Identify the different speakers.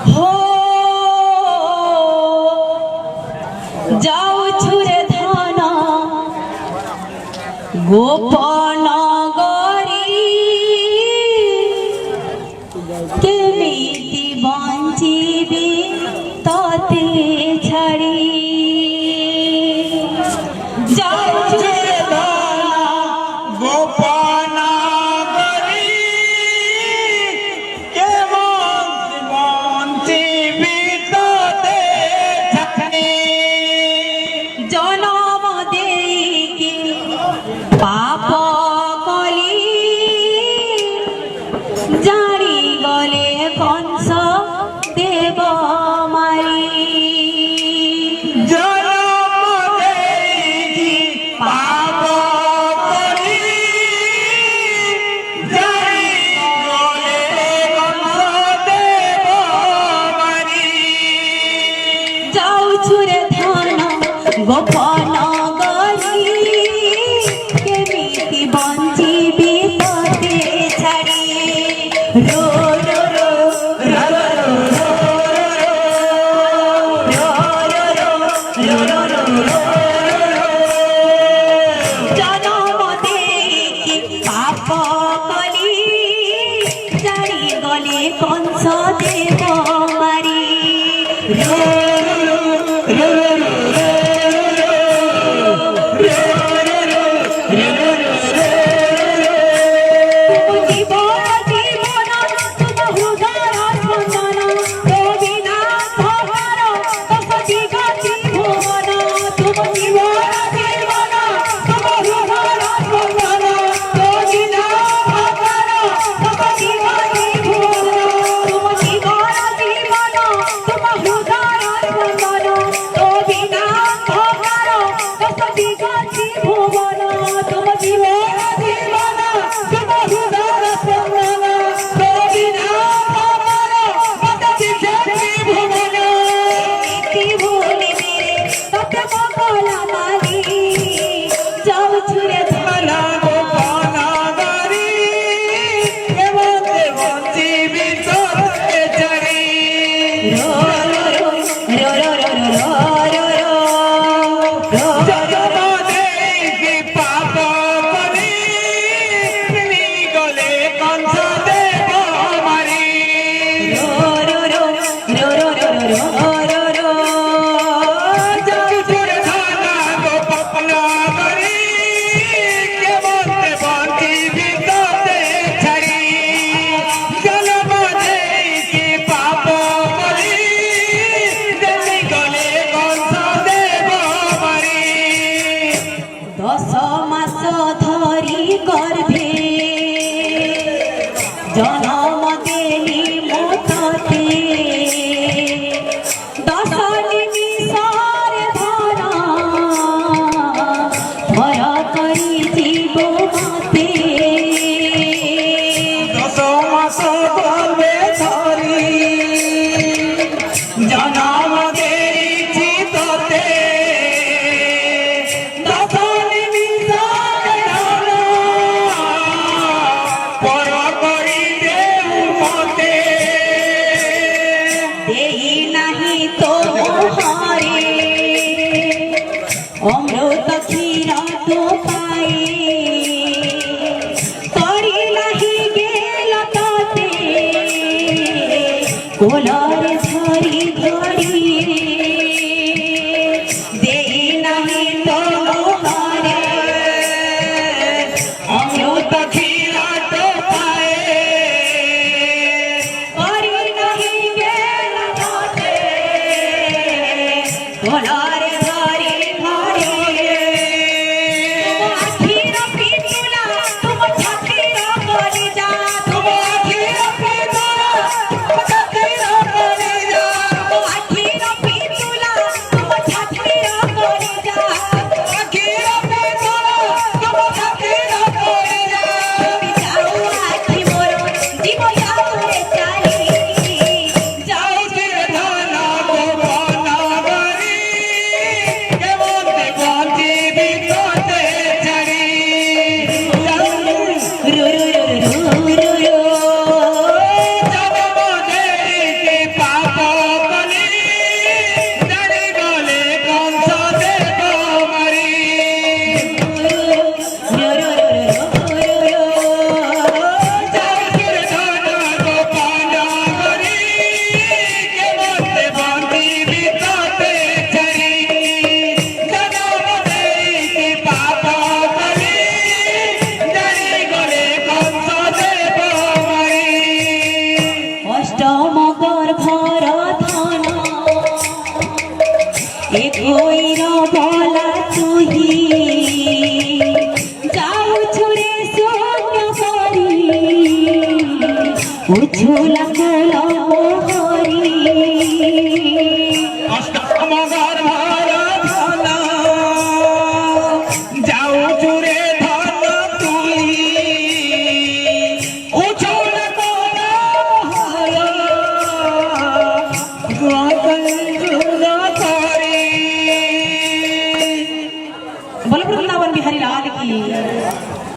Speaker 1: हो जाऊ छुरे धाना गोपन गरी केमिति बंचिबी तते छाड़ी जाऊ छुरे धाना
Speaker 2: गोपन गरी केमिति बंचिबी तते छाड़ी
Speaker 1: जनम देकी पाप कली जानी गले कंस देव मारी
Speaker 2: जनम देकी पाप कली जानी गले कंस देव मारी
Speaker 1: जाऊ छुरे ध्यान गोपन गरी केमिति बंचिबी तते छाड़ी रो रो रो रो रो जनम देकी पाप कली जानी गले कंस देव मारी जनम देली मोतते 10 निमिषर धरा भय करी जीव मते
Speaker 2: 10 मास गर्भे धरी जनम देइछि तोते 10 निमिषर धरा पर करी देउ मते
Speaker 1: देहि नहीं तो मोहरे अमृत क्षीर तो पाए करी नहीं गेल तते कोलर धरी धरी देहि नहीं तो मोहरे
Speaker 2: अमृत